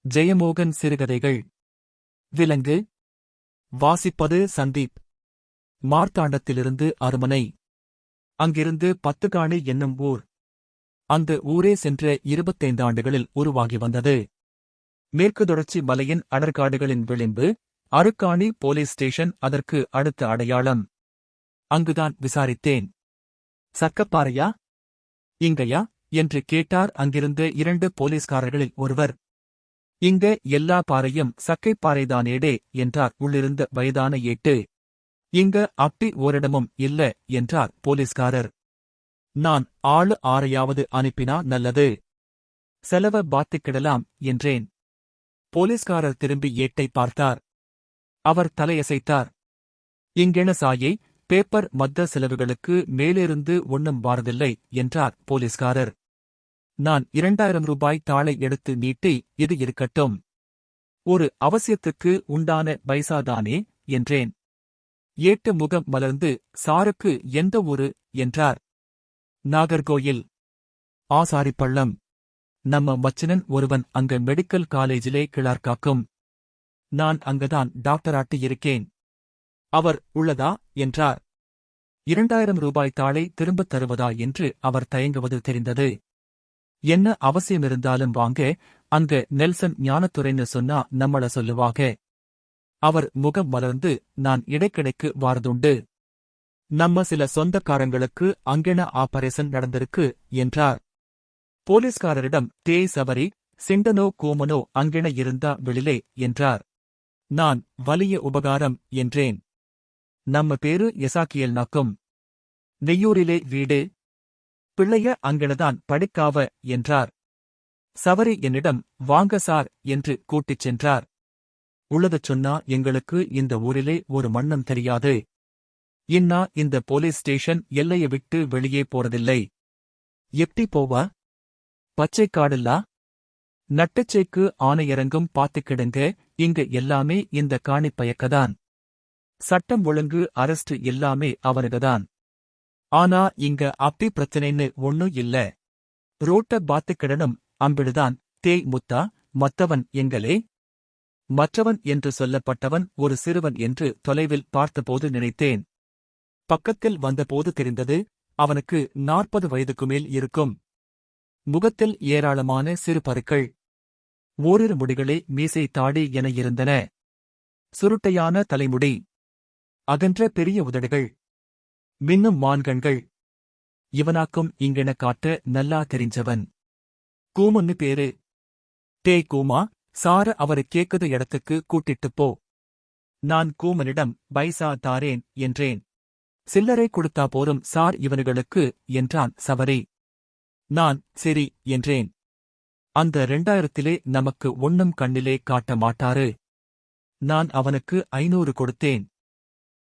ஜெயமோகன் சிறுகதைகள். விலங்கு. வாசிப்பது சந்தீப். மார்த்தாண்டத்திலிருந்து அருமனை. அங்கிருந்து பத்துகாணி என்னும் ஊர். அந்த ஊரே சென்ற 25 ஆண்டுகளில் உருவாகி வந்தது. மேற்கு தொடர்ச்சி மலையின் அடர்காடுகளின் விளிம்பு. அருக்காணி போலீஸ் ஸ்டேஷன் அதற்கு அடுத்த அடையாளம். அங்குதான் விசாரித்தேன். சக்கப்பாறையா, இங்கயா என்று கேட்டார் அங்கிருந்த 2 போலீஸ்காரர்களில் ஒருவர். இங்க எல்லா பாறையும் சக்கைப்பாறைதானேடே என்றார் உள்ளிருந்த வயதான ஏட்டு. இங்க அப்படி ஓரிடமும் இல்ல என்றார் போலீஸ்காரர். நான் ஆளு ஆரையாவது அனுப்பினா நல்லது. செலவ பாத்துக்கிடலாம் என்றேன். போலீஸ்காரர் திரும்பி ஏட்டை பார்த்தார். அவர் தலையசைத்தார். இங்கென சாயை, பேப்பர் மத்த செலவுகளுக்கு மேலிருந்து ஒண்ணும் வாரதில்லை என்றார் போலீஸ்காரர். நான் 2000 ரூபாய் தாளை எடுத்து நீட்டி, இது இருக்கட்டும். ஒரு அவசியத்துக்கு உண்டான பைசாதானே என்றேன். ஏட்டு முகம் மலர்ந்து, சாருக்கு எந்த ஊரு என்றார். நாகர்கோயில். ஆசாரிப்பள்ளம். நம்ம மச்சினன் ஒருவன் அங்க மெடிக்கல் காலேஜிலே கிளார்க்காக்கும். நான் அங்கதான் டாக்டராட்டி இருக்கேன். அவர் உள்ளதா என்றார். 2000 ரூபாய் தாளை திரும்பத் தருவதா என்று அவர் தயங்குவது தெரிந்தது. என்ன அவசியமிருந்தாலும் வாங்க, அங்க நெல்சன் ஞானத்துரைன்னு சொன்னா நம்மள சொல்லுவாக. அவர் முகம் மலர்ந்து, நான் இடைக்கிடைக்கு வாரதுண்டு. நம்ம சில சொந்தக்காரங்களுக்கு அங்கென ஆபரேஷன் நடந்திருக்கு என்றார். போலீஸ்காரரிடம் தேய் சவரி, சிண்டனோ கூமனோ அங்கென இருந்தா வெளிலே என்றார். நான் வலிய உபகாரம் என்றேன். நம்ம பேரு எசாக்கியல் நாக்கும். நெய்யூரிலே வீடு. பிள்ளைய அங்கெனதான் படிக்காவ என்றார். சவரி என்னிடம் வாங்க சார் என்று கூட்டிச் சென்றார். உள்ளதச் சொன்னா எங்களுக்கு இந்த ஊரிலே ஒரு மண்ணம் தெரியாது. இன்னா இந்த போலீஸ் ஸ்டேஷன் எல்லையை விட்டு வெளியே போறதில்லை. எப்படி போவா? பச்சைக்காடுல்லா? நட்டுச்சைக்கு ஆணையரங்கும் பாத்துக்கிடுங்க. இங்க எல்லாமே இந்த காணிப்பயக்கதான். சட்டம் ஒழுங்கு அரஸ்ட் எல்லாமே அவனுக்குதான். ஆனா இங்க அப்படி பிரச்சனைன்னு ஒண்ணும் இல்ல. ரோட்ட பாத்துக்கிடனும், அம்பிடுதான். தேய் முத்தா, மத்தவன் எங்களே? மற்றவன் என்று சொல்லப்பட்டவன் ஒரு சிறுவன் என்று தொலைவில் பார்த்தபோது நினைத்தேன். பக்கத்தில் வந்தபோது தெரிந்தது, அவனுக்கு 40 வயதுக்கு மேல் இருக்கும். முகத்தில் ஏராளமான சிறு பருக்கள். ஓரிரு முடிகளே மீசை தாடி என இருந்தன. சுருட்டையான தலைமுடி. அகன்ற பெரிய உதடுகள். மின்னும் மான்கண்கள். இவனாக்கும் இங்கென காட்ட நல்லா தெரிஞ்சவன். கூமுன்னு பேரு. டேய் கூமா, சார அவரு கேக்குது இடத்துக்கு கூட்டிட்டுப் போ. நான் கூமனிடம் பைசா தாரேன் என்றேன். சில்லறை கொடுத்தா போரும் சார் இவனுகளுக்கு என்றான் சவரி. நான் சரி என்றேன். அந்த 2000த்திலே நமக்கு ஒண்ணும் கண்ணிலே காட்ட மாட்டாரு. நான் அவனுக்கு 500 கொடுத்தேன்.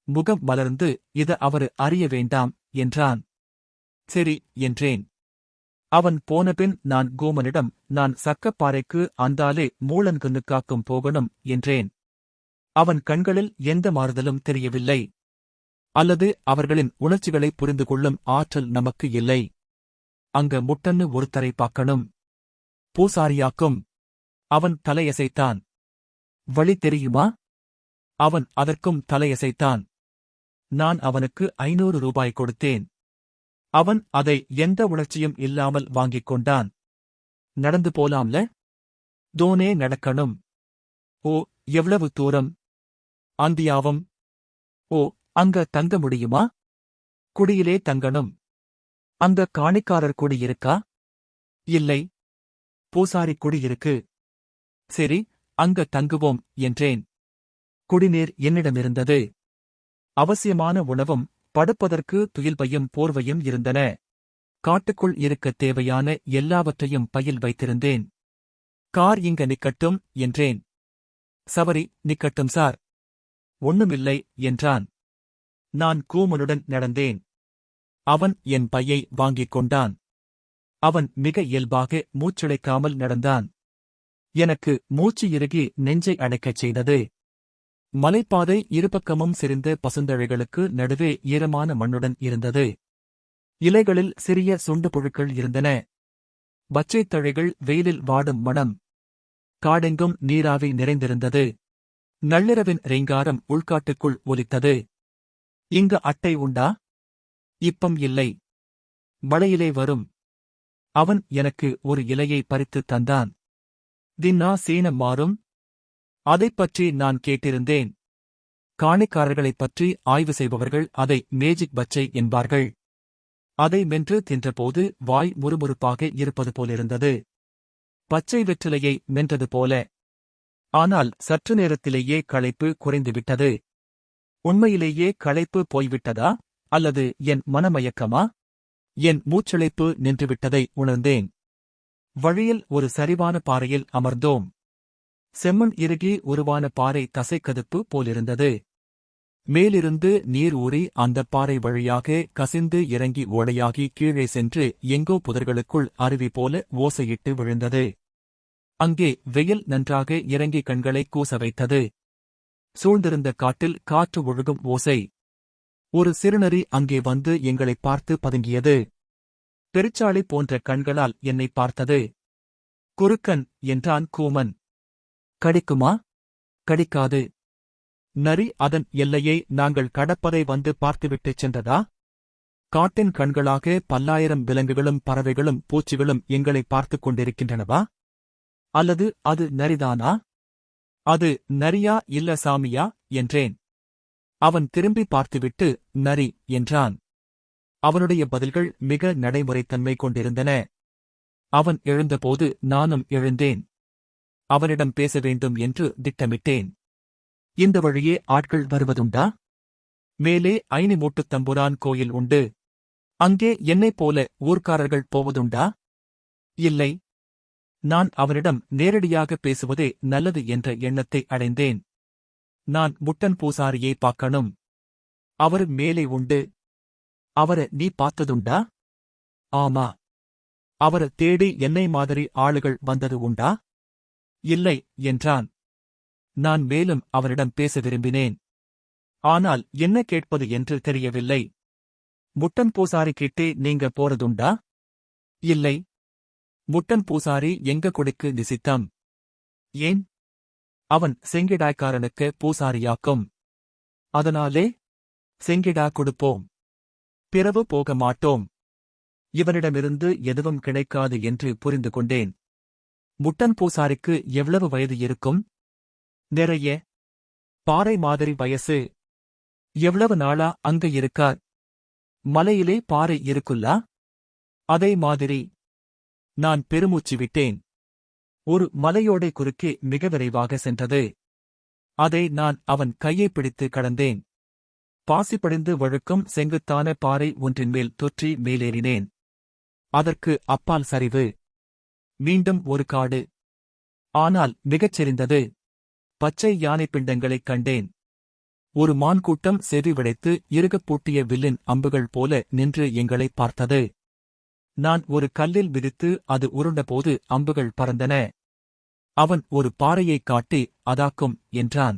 முகம் மலர்ந்து, இத அவரு அறிய வேண்டாம் என்றான். சரி என்றேன். அவன் போனபின் நான் கூமனிடம், நான் சக்கப்பாறைக்கு அந்தாலே மூளன்கண்ணுக்காக்கும் போகணும் என்றேன். அவன் கண்களில் எந்த மாறுதலும் தெரியவில்லை. அல்லது அவர்களின் உணர்ச்சிகளை புரிந்து கொள்ளும் ஆற்றல் நமக்கு இல்லை. அங்க முட்டன்னு ஒருத்தரை பார்க்கணும். பூசாரியாக்கும். அவன் தலையசைத்தான். வழி தெரியுமா? அவன் அதற்கும் தலையசைத்தான். நான் அவனுக்கு 500 ரூபாய் கொடுத்தேன். அவன் அதை எந்த உணர்ச்சியும் இல்லாமல் வாங்கிக் கொண்டான். நடந்து போலாம்ல? தோனே நடக்கணும். ஓ, எவ்வளவு தூரம்? அந்தியாவும். ஓ, அங்க தங்க முடியுமா? குடியிலே தங்கணும். அங்க காணிக்காரர் குடி இருக்கா? இல்லை. பூசாரி குடி இருக்கு. சரி, அங்க தங்குவோம் என்றேன். குடிநீர் என்னிடமிருந்தது. அவசியமான உணவும், படுப்பதற்கு துயில்பையும் போர்வையும் இருந்தன. காட்டுக்குள் இருக்கத் தேவையான எல்லாவற்றையும் பையில் வைத்திருந்தேன். கார் இங்க நிக்கட்டும் என்றேன். சவரி, நிக்கட்டும் சார். ஒண்ணுமில்லை என்றான். நான் கூமனுடன் நடந்தேன். அவன் என் பையை வாங்கிக் கொண்டான். அவன் மிக இயல்பாக மூச்சிழைக்காமல் நடந்தான். எனக்கு மூச்சு இறுகி நெஞ்சை அடைக்கச் செய்தது. மலைப்பாதை இருபக்கமும் செறிந்த பசுந்தழைகளுக்கு நடுவே ஈரமான மண்ணுடன் இருந்தது. இலைகளில் சிறிய சுண்டு புழுக்கள் இருந்தன. பச்சைத் தழைகள் வெயிலில் வாடும் மணம். காடெங்கும் நீராவி நிறைந்திருந்தது. நள்ளிரவின் ரீங்காரம் உள்காட்டுக்குள் ஒலித்தது. இங்கு அட்டை உண்டா? இப்பம் இல்லை. மழையிலே வரும். அவன் எனக்கு ஒரு இலையை பறித்துத் தந்தான். தின்னா சீனம் மாறும். அதைப்பற்றி நான் கேட்டிருந்தேன். காணிக்காரர்களைப் பற்றி ஆய்வு செய்பவர்கள் அதை மேஜிக் பச்சை என்பார்கள். அதை மென்று தின்றபோது வாய் முறுமுறுப்பாக இருப்பது போலிருந்தது. பச்சை வெற்றிலையை மென்றது போல. ஆனால் சற்று நேரத்திலேயே களைப்பு குறைந்துவிட்டது. உண்மையிலேயே களைப்பு போய்விட்டதா, அல்லது என் மனமயக்கமா? என் மூச்சிழைப்பு நின்றுவிட்டதை உணர்ந்தேன். வழியில் ஒரு சரிவான பாறையில் அமர்ந்தோம். செம்மண் இறுகி உருவான பாறை தசைக்கதுப்பு போலிருந்தது. மேலிருந்து நீர் ஊறி அந்தப் பாறை வழியாக கசிந்து இறங்கி ஓடையாகி கீழே சென்று எங்கோ புதர்களுக்குள் அருவி போல ஓசையிட்டு விழுந்தது. அங்கே வெயில் நன்றாக இறங்கி கண்களை கூச வைத்தது. சூழ்ந்திருந்த காட்டில் காற்று ஒழுகும் ஓசை. ஒரு சிறுநரி அங்கே வந்து எங்களைப் பார்த்து பதுங்கியது. பெருச்சாளி போன்ற கண்களால் என்னை பார்த்தது. குறுக்கன் என்றான் கூமன். கடிக்குமா? கடிக்காது. நரி அதன் எல்லையை நாங்கள் கடப்பதை வந்து பார்த்துவிட்டுச் சென்றதா? காட்டின் கண்களாக பல்லாயிரம் விலங்குகளும் பறவைகளும் பூச்சிகளும் எங்களை பார்த்துக் கொண்டிருக்கின்றனவா? அல்லது அது நரிதானா? அது நரியா இல்ல சாமியா என்றேன். அவன் திரும்பி பார்த்துவிட்டு நரி என்றான். அவனுடைய பதில்கள் மிக நடைமுறைத்தன்மை கொண்டிருந்தன. அவன் எழுந்தபோது நானும் எழுந்தேன். அவனிடம் பேச வேண்டும் என்று திட்டமிட்டேன். இந்த வழியே ஆட்கள் வருவதுண்டா? மேலே ஐனிமூட்டுத் தம்புரான் கோயில் உண்டு. அங்கே என்னைப் போல ஊர்க்காரர்கள் போவதுண்டா? இல்லை. நான் அவனிடம் நேரடியாக பேசுவதே நல்லது என்ற எண்ணத்தை அடைந்தேன். நான் முட்டன் பூசாரியை பார்க்கணும். அவர் மேலே உண்டு. அவர நீ பார்த்ததுண்டா? ஆமா. அவர தேடி என்னை மாதிரி ஆளுகள் வந்தது உண்டா? இல்லை என்றான். நான் மேலும் அவரிடம் பேச விரும்பினேன். ஆனால் என்ன கேட்பது என்று தெரியவில்லை. முட்டன் பூசாரி கிட்டே நீங்க போறதுண்டா? இல்லை. முட்டன் பூசாரி எங்க குடிக்கு நிசித்தம். ஏன்? அவன் செங்கிடாய்க்காரனுக்கு பூசாரியாக்கும். அதனாலே செங்கிடா கொடுப்போம். பிறவு போக மாட்டோம். இவனிடமிருந்து எதுவும் கிடைக்காது என்று புரிந்து கொண்டேன். முட்டன் பூசாரிக்கு எவ்வளவு வயது இருக்கும்? நிறைய. பாறை மாதிரி வயசு. எவ்வளவு நாளா அங்க இருக்கார்? மலையிலே பாறை இருக்குல்லா? அதே மாதிரி. நான் பெருமூச்சு விட்டேன். ஒரு மலையோடை குறுக்கே மிக விரைவாக சென்றது. அதை நான் அவன் கையை பிடித்து கடந்தேன். பாசிப்படிந்து வழுக்கும் செங்குத்தான பாறை ஒன்றின் மேல் தொற்றி மேலேறினேன். அதற்கு அப்பால் சரிவு. மீண்டும் ஒரு காடு. ஆனால் மிகச் செறிந்தது. பச்சை யானை பிண்டங்களைக் கண்டேன். ஒரு மான் கூட்டம் செவி விடைத்து இறுகப் பூட்டிய வில்லின் அம்புகள் போல நின்று எங்களைப் பார்த்தது. நான் ஒரு கல்லில் மிதித்து அது உருண்டபோது அம்புகள் பறந்தன. அவன் ஒரு பாறையைக் காட்டி அதாக்கும் என்றான்.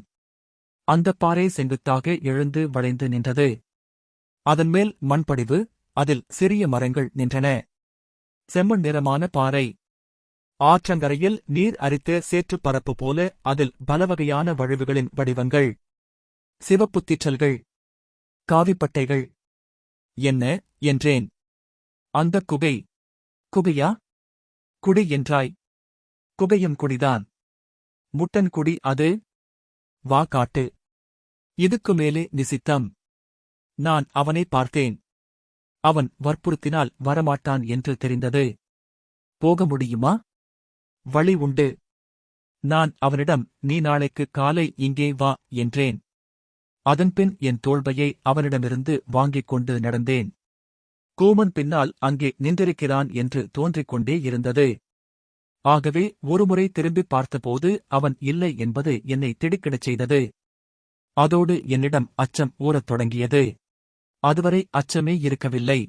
அந்தப் பாறை செங்குத்தாக எழுந்து வளைந்து நின்றது. அதன்மேல் மண்படிவு, அதில் சிறிய மரங்கள் நின்றன. செம்மண் நிறமான பாறை. ஆற்றங்கரையில் நீர் அரித்த சேற்றுப் பரப்பு போல அதில் பலவகையான வழுவுகளின் வடிவங்கள். சிவப்புத்திற்றல்கள். காவிப்பட்டைகள். என்ன என்றேன். அந்தக் குகை. குகையா? குடி என்றாய். குகையும் குடிதான். முட்டன் குடி அது. வா காட்டு. இதுக்கு மேலே நிசித்தம். நான் அவனை பார்த்தேன். அவன் வற்புறுத்தினால் வரமாட்டான் என்று தெரிந்தது. போக முடியுமா? வழி உண்டு. நான் அவனிடம் நீ நாளைக்கு காலை இங்கே வா என்றேன். அதன்பின் என் தோள்பையை அவனிடமிருந்து வாங்கிக் கொண்டு நடந்தேன். கூமன் பின்னால் அங்கே நின்றிருக்கிறான் என்று தோன்றிக் கொண்டே இருந்தது. ஆகவே ஒருமுறை திரும்பிப் பார்த்தபோது அவன் இல்லை என்பது என்னை திடுக்கிடச் செய்தது. அதோடு என்னிடம் அச்சம் ஊறத் தொடங்கியது. அதுவரை அச்சமே இருக்கவில்லை.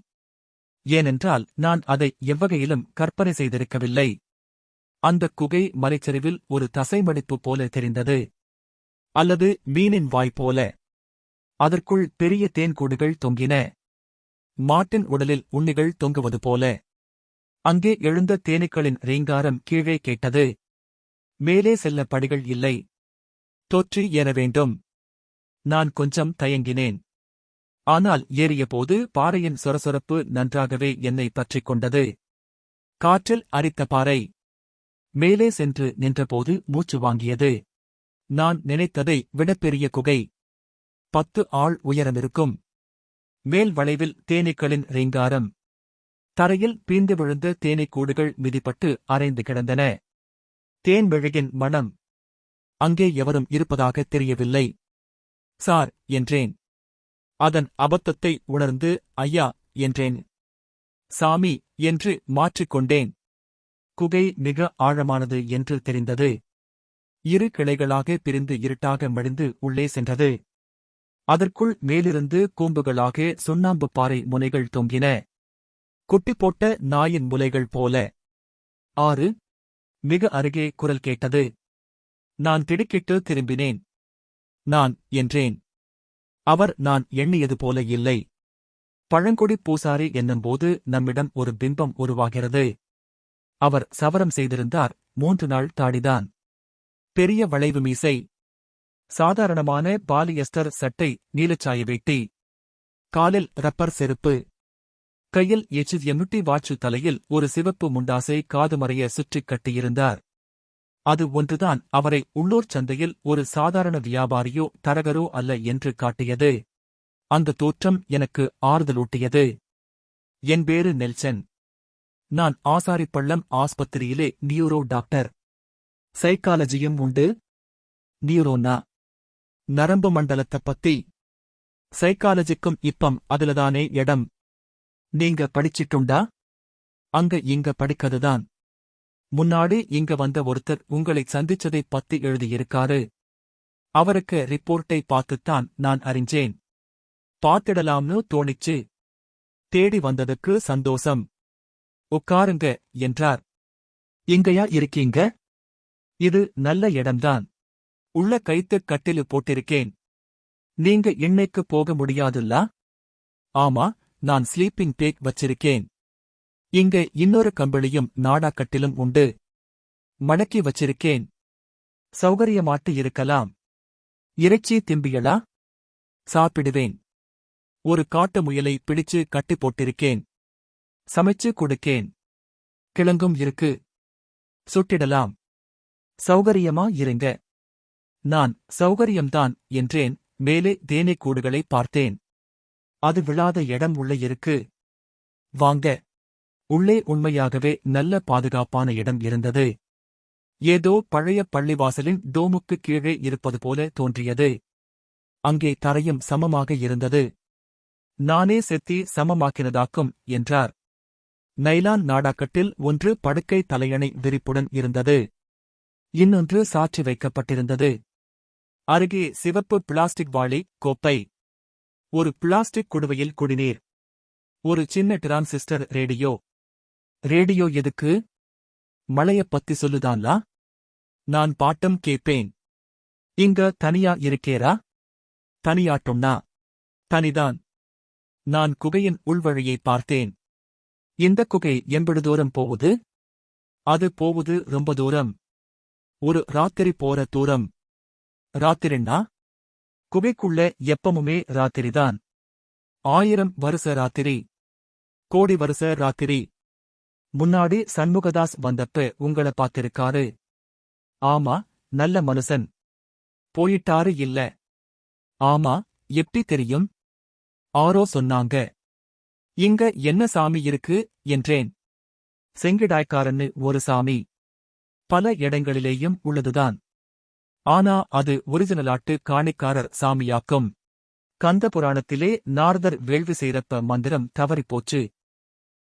ஏனென்றால் நான் அதை எவ்வகையிலும் கற்பனை செய்திருக்கவில்லை. அந்தக் குகை மலைச்சரிவில் ஒரு தசைமடிப்பு போல தெரிந்தது. அல்லது மீனின் வாய் போல. அதற்குள் பெரிய தேன்கூடுகள் தொங்கின. மாட்டின் உடலில் உண்ணிகள் தொங்குவது போல. அங்கே எழுந்த தேனீக்களின் ரீங்காரம் கீழே கேட்டது. மேலே செல்ல படிகள் இல்லை. தொற்றி ஏற வேண்டும். நான் கொஞ்சம் தயங்கினேன். ஆனால் ஏறியபோது பாறையின் சொரசொரப்பு நன்றாகவே என்னை பற்றிக் கொண்டது. காற்றில் அரித்த பாறை. மேலே சென்று நின்றபோது மூச்சு வாங்கியது. நான் நினைத்ததை விடப்பெரிய குகை. 10 ஆள் உயரமிருக்கும். மேல் வளைவில் தேனீக்களின் ரீங்காரம். தரையில் பீந்து விழுந்த தேனீக்கூடுகள் மிதிப்பட்டு அரைந்து கிடந்தன. தேன்மெழுகின் மணம். அங்கே எவரும் இருப்பதாகத் தெரியவில்லை. சார் என்றேன். அதன் அபத்தத்தை உணர்ந்து ஐயா என்றேன். சாமி என்று மாற்றிக்கொண்டேன். குகை மிக ஆழமானது என்று தெரிந்தது. 2 கிளைகளாக பிரிந்து இருட்டாக மடிந்து உள்ளே சென்றது. அதற்குள் மேலிருந்து கூம்புகளாக சுண்ணாம்பு பாறை முனைகள் தொங்கின. குட்டி போட்ட நாயின் முலைகள் போல. 6 மிக அருகே குரல் கேட்டது. நான் திடுக்கிட்டு திரும்பினேன். நான் என்றேன். அவர் நான் எண்ணியது போல இல்லை. பழங்குடி பூசாரி என்னும்போது நம்மிடம் ஒரு பிம்பம் உருவாகிறது. அவர் சவரம் செய்திருந்தார். 3 நாள் தாடிதான். பெரிய வளைவு மீசை. சாதாரணமான பாலியஸ்டர் சட்டை, நீலச்சாய வேட்டி. காலில் ரப்பர் செருப்பு. கையில் HMT வாட்சு. தலையில் ஒரு சிவப்பு முண்டாசை காதுமறைய சுற்றிக் கட்டியிருந்தார். அது ஒன்றுதான் அவரை உள்ளூர் சந்தையில் ஒரு சாதாரண வியாபாரியோ தரகரோ அல்ல என்று காட்டியது. அந்த தோற்றம் எனக்கு ஆறுதலூட்டியது. என் பேரு நெல்சன். நான் ஆசாரிப்பள்ளம் ஆஸ்பத்திரியிலே நியூரோ டாக்டர். சைக்காலஜியும் உண்டு. நியூரோனா நரம்பு மண்டலத்தை பத்தி. சைக்காலஜிக்கும் இப்பம் அதுலதானே இடம். நீங்க படிச்சிட்டுண்டா? அங்க இங்க படிக்கதுதான். முன்னாடி இங்க வந்த ஒருத்தர் உங்களை சந்திச்சதைப் பத்தி எழுதியிருக்காரு. அவருக்கு ரிப்போர்ட்டை பார்த்துத்தான் நான் அறிஞ்சேன். பார்த்திடலாம்னு தோணிச்சு. தேடி வந்ததுக்கு சந்தோஷம். உட்காருங்க என்றார். இங்கயா இருக்கீங்க? இது நல்ல இடம்தான். உள்ள கைத்துக் கட்டிலு போட்டிருக்கேன். நீங்க இன்னைக்கு போக முடியாதுல்ல? ஆமா, நான் ஸ்லீப்பிங் பேக் வச்சிருக்கேன். இங்க இன்னொரு கம்பிளியும் நாடாக்கட்டிலும் உண்டு. மடக்கி வச்சிருக்கேன். சௌகரியமாட்டு இருக்கலாம். இறைச்சி திம்பியலா? சாப்பிடுவேன். ஒரு காட்டு முயலை பிடிச்சு கட்டி போட்டிருக்கேன். சமைச்சு கொடுக்கேன். கிழங்கும் இருக்கு. சுட்டிடலாம். சௌகரியமா இருங்க. நான் சௌகரியம்தான் என்றேன். மேலே தேனீக்கூடுகளை பார்த்தேன். அது விழாத இடம் உள்ளே இருக்கு. வாங்க. உள்ளே உண்மையாகவே நல்ல பாதுகாப்பான இடம் இருந்தது. ஏதோ பழைய பள்ளிவாசலின் டோமுக்கு கீழே இருப்பது போல தோன்றியது. அங்கே தரையும் சமமாக இருந்தது. நானே செத்தி சமமாக்கினதாக்கும் என்றார். நைலான் நாடாக்கட்டில் ஒன்று படுக்கை தலையணை விரிப்புடன் இருந்தது. இன்னொன்று சாற்றி வைக்கப்பட்டிருந்தது. அருகே சிவப்பு பிளாஸ்டிக் வாளி, கோப்பை. ஒரு பிளாஸ்டிக் குடுவையில் குடிநீர். ஒரு சின்ன டிரான்சிஸ்டர் ரேடியோ. ரேடியோ எதுக்கு? மழையப் பத்தி சொல்லுதான்லா? நான் பாட்டம் கேப்பேன். இங்க தனியா இருக்கேரா? தனியாட்டும்னா? தனிதான். நான் குகையின் உள்வழியை பார்த்தேன். இந்த குகை எம்படு தூரம் போகுது? அது போகுது ரொம்ப தூரம். ஒரு ராத்திரி போற தூரம். ராத்திரின்னா? குகைக்குள்ள எப்பமுமே ராத்திரிதான். 1000 வருஷ ராத்திரி. கோடி வருஷ ராத்திரி. முன்னாடி சண்முகதாஸ் வந்தப்ப உங்கள பாத்திருக்காரு. ஆமா, நல்ல மனுஷன். போயிட்டாரு இல்ல? ஆமா, எப்படி தெரியும்? ஆரோ சொன்னாங்க. இங்க என்ன சாமி இருக்கு என்றேன். செங்கிடாய்க்காரன்னு ஒரு சாமி. பல இடங்களிலேயும் உள்ளதுதான். ஆனா அது ஒரிஜினலாட்டு காணிக்காரர் சாமியாக்கும். கந்த புராணத்திலே நாரதர் வேள்வி செய்றப்ப மந்திரம் தவறிப்போச்சு.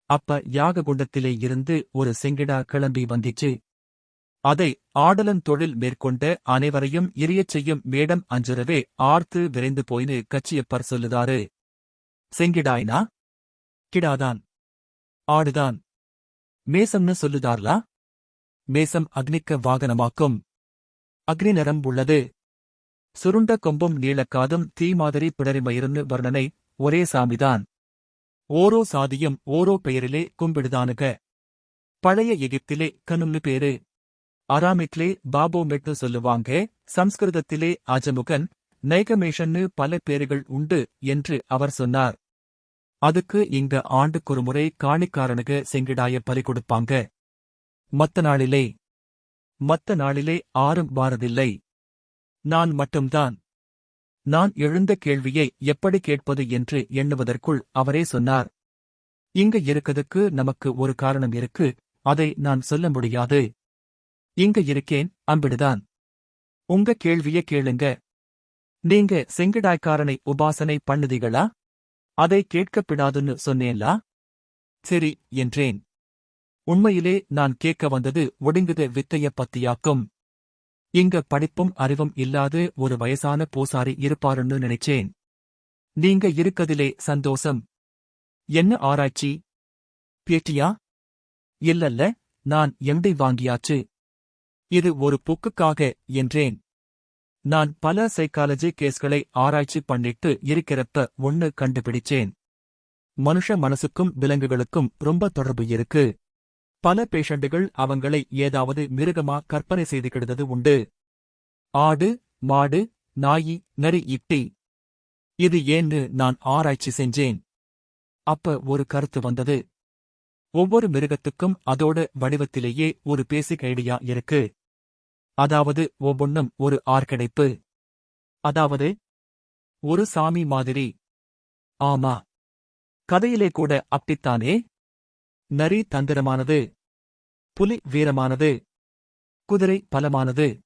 அப்ப யாககுண்டத்திலே இருந்து ஒரு செங்கிடா கிளம்பி வந்திச்சு. அதை ஆடலன் தொழில் மேற்கொண்ட அனைவரையும் எரியச் செய்யும் மேடம் அஞ்சுரவே ஆர்த்து விரைந்து போயின்னு கச்சியப்பர் சொல்லுதாரு. செங்கிடாய்னா? கிடாதான். ஆடுதான். மேசம்னு சொல்லுதார்லா? மேசம் அக்னிக்க வாகனமாக்கும். அக்னி நிறம் உள்ளது. சுருண்ட கொம்பும் நீளக்காதும் தீ மாதிரி பிடரிமயிருன்னு வர்ணனை. ஒரே சாமிதான். ஓரோ சாதியும் ஓரோ பெயரிலே கும்பிடுதானுக. பழைய எகிப்திலே கனும்னு பேரு. அராமிக்லே பாபோமெட்னு சொல்லுவாங்க, சம்ஸ்கிருதத்திலே அஜமுகன், நைகமேஷன்னு பல பேர்கள் உண்டு என்று அவர் சொன்னார். அதுக்கு இங்க ஆண்டுக்கொருமுறை காணிக்காரனுக செங்கிடாய பலி கொடுப்பாங்க. மத்த நாளிலே ஆரும் வாரதில்லை. நான் மட்டும்தான். நான் எழுந்த கேள்வியை எப்படி கேட்பது என்று எண்ணுவதற்குள் அவரே சொன்னார். இங்க இருக்கதுக்கு நமக்கு ஒரு காரணம் இருக்கு, அதை நான் சொல்ல முடியாது. இங்க இருக்கேன், அம்பிடுதான். உங்க கேள்விய கேளுங்க. நீங்க செங்கிடாய்க்காரனை உபாசனை பண்ணுதீங்களா? அதை கேட்கப்படாதுன்னு சொன்னேன்லா? சரி என்றேன். உண்மையிலே நான் கேட்க வந்தது ஒடுங்குத வித்தைய பத்தியாக்கும். இங்க படிப்பும் அறிவும் இல்லாத ஒரு வயசான பூசாரி இருப்பாருன்னு நினைச்சேன். நீங்க இருக்கதிலே சந்தோஷம். என்ன ஆராய்ச்சி? பேட்டியா? இல்லல்ல, நான் எம்டி வாங்கியாச்சு. இது ஒரு புக்குக்காக என்றேன். நான் பல சைக்காலஜி கேஸ்களை ஆராய்ச்சி பண்ணிட்டு இருக்கிறப்ப ஒண்ணு கண்டுபிடிச்சேன். மனுஷ மனசுக்கும் விலங்குகளுக்கும் ரொம்ப தொடர்பு இருக்கு. பல பேஷண்டுகள் அவங்களை ஏதாவது மிருகமா கற்பனை செய்துகிடுறது உண்டு. ஆடு, மாடு, நாயி, நரி, இட்டி. இது ஏன்னு நான் ஆராய்ச்சி செஞ்சேன். அப்ப ஒரு கருத்து வந்தது. ஒவ்வொரு மிருகத்துக்கும் அதோட வடிவத்திலேயே ஒரு பேசிக் ஐடியா இருக்கு. அதாவது ஒவ்வொன்னும் ஒரு ஆர்கடைப்பு. அதாவது ஒரு சாமி மாதிரி. ஆமா, கதையிலே கூட அப்படித்தானே. நரி தந்திரமானது, புலி வீரமானது, குதிரை பலமானது.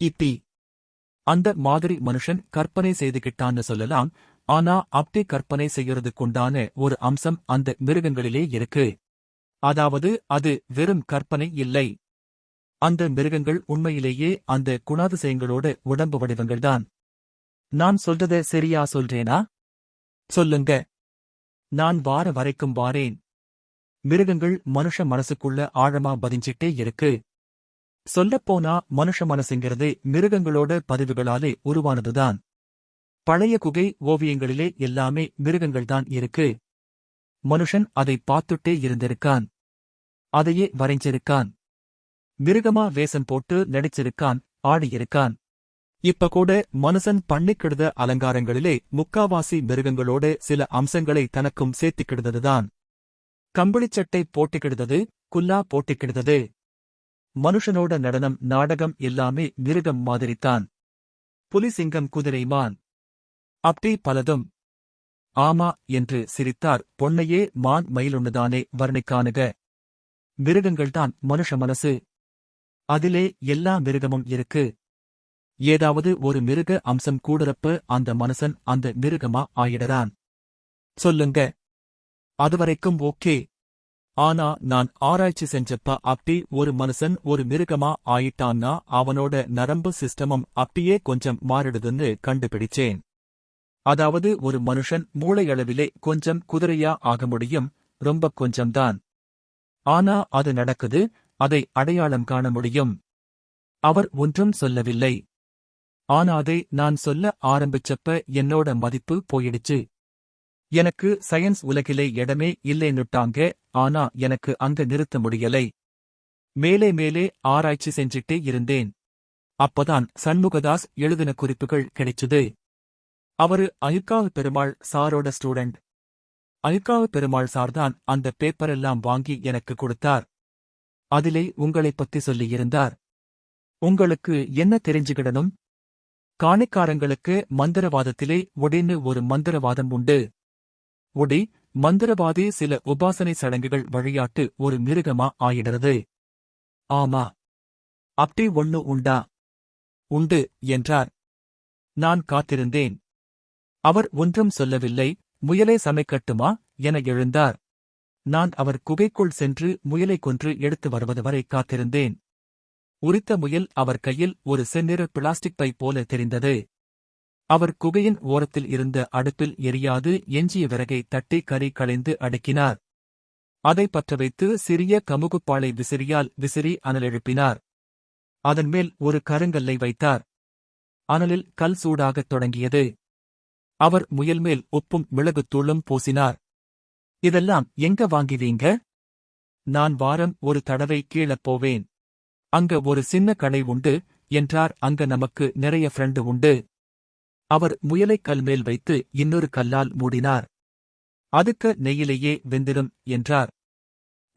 இப்பி அந்த மாதிரி மனுஷன் கற்பனை செய்துகிட்டான்னு சொல்லலாம். ஆனா அப்படி கற்பனை செய்யறதுக்குண்டான ஒரு அம்சம் அந்த மிருகங்களிலே இருக்கு. அதாவது அது வெறும் கற்பனை இல்லை. அந்த மிருகங்கள் உண்மையிலேயே அந்த குணாதிசயங்களோட உடம்பு வடிவங்கள்தான். நான் சொல்றத சரியா சொல்றேனா? சொல்லுங்க. நான் வார வரைக்கும் வாரேன். மிருகங்கள் மனுஷ மனசுக்குள்ள ஆழமா பதிஞ்சிட்டே இருக்கு. சொல்லப்போனா மனுஷ மனசுங்கிறது மிருகங்களோட பதிவுகளாலே உருவானதுதான். பழைய குகை ஓவியங்களிலே எல்லாமே மிருகங்கள்தான் இருக்கு. மனுஷன் அதை பார்த்துட்டே இருந்திருக்கான். அதையே வரைஞ்சிருக்கான். மிருகமா வேஷம் போட்டு நடிச்சிருக்கான், ஆடியிருக்கான். இப்ப கூட மனுஷன் பண்ணிக்கிடுத அலங்காரங்களிலே முக்காவாசி மிருகங்களோட சில அம்சங்களை தனக்கும் சேர்த்துக்கிடுததுதான். கம்பளிச்சட்டை போட்டுக்கிடுதது, குல்லா போட்டுக்கிடுதது. மனுஷனோட நடனம் நாடகம் எல்லாமே மிருகம் மாதிரித்தான். புலி, சிங்கம், குதிரை, மான், அப்படி பலதும். ஆமா என்று சிரித்தார். பொன்னையே மான் மயிலொன்னுதானே வர்ணிக்கானுக. மிருகங்கள்தான் மனுஷ மனசு. அதிலே எல்லா மிருகமும் இருக்கு. ஏதாவது ஒரு மிருக அம்சம் கூடுறப்ப அந்த மனுஷன் அந்த மிருகமா ஆயிடறான். சொல்லுங்க. அதுவரைக்கும் ஓகே. ஆனா நான் ஆராய்ச்சி செஞ்சப்ப அப்படி ஒரு மனுஷன் ஒரு மிருகமா ஆயிட்டான்னா அவனோட நரம்பு சிஸ்டமும் அப்படியே கொஞ்சம் மாறிடுதுன்னு கண்டுபிடிச்சேன். அதாவது ஒரு மனுஷன் மூளையளவிலே கொஞ்சம் குதிரையா ஆக முடியும், ரொம்ப கொஞ்சம்தான். ஆனா அது நடக்குது, அதை அடையாளம் காண முடியும். அவர் ஒன்றும் சொல்லவில்லை. ஆனா அதை நான் சொல்ல ஆரம்பிச்சப்ப என்னோட மதிப்பு போயிடுச்சு. எனக்கு சயின்ஸ் உலகிலே இடமே இல்லைன்னுட்டாங்க. ஆனா எனக்கு அங்க நிறுத்த முடியலை. மேலே மேலே ஆராய்ச்சி செஞ்சிட்டே இருந்தேன். அப்பதான் சண்முகதாஸ் எழுதின குறிப்புகள் கிடைச்சுது. அவரு அயுக்காவு பெருமாள் சாரோட ஸ்டூடெண்ட். அயுக்காவு பெருமாள் சார்தான் அந்த பேப்பரெல்லாம் வாங்கி எனக்கு கொடுத்தார். அதிலே உங்களைப் பத்தி சொல்லியிருந்தார். உங்களுக்கு என்ன தெரிஞ்சுக்கிடணும்? காணிக்காரங்களுக்கு மந்திரவாதத்திலே ஒடின்னு ஒரு மந்திரவாதம் உண்டு. ஒடி மந்திரவாதி சில உபாசனை சடங்குகள் வழியாட்டு ஒரு மிருகமா ஆயிடுறது. ஆமா. அப்படி ஒண்ணு உண்டா? உண்டு என்றார். நான் காத்திருந்தேன். அவர் ஒன்றும் சொல்லவில்லை. முயலை சமைக்கட்டுமா என எழுந்தார். நான் அவர் குகைக்குள் சென்று முயலை கொன்று எடுத்து வருவது வரை காத்திருந்தேன். உரித்த முயல் அவர் கையில் ஒரு செந்நிற பிளாஸ்டிக் பை போல தெரிந்தது. அவர் குகையின் ஓரத்தில் இருந்த அடுப்பில் எரியாது எஞ்சிய விறகை தட்டி கறி களைந்து அடுக்கினார். அதை பற்ற வைத்து சிறிய கமுகுப்பாளை விசிறியால் விசிறி அனலெழுப்பினார். அதன்மேல் ஒரு கருங்கல்லை வைத்தார். அனலில் கல் சூடாகத் தொடங்கியது. அவர் முயல்மேல் உப்பும் மிளகுத்தூளும் பூசினார். இதெல்லாம் எங்க வாங்குவீங்க? நான் வாரம் ஒரு தடவை கீழப் போவேன். அங்க ஒரு சின்ன கடை உண்டு என்றார். அங்க நமக்கு நிறைய ஃப்ரெண்டு உண்டு. அவர் முயலைக் கல் மேல் வைத்து இன்னொரு கல்லால் மூடினார். அதுக்கு நெய்யிலேயே வெந்திடும் என்றார்.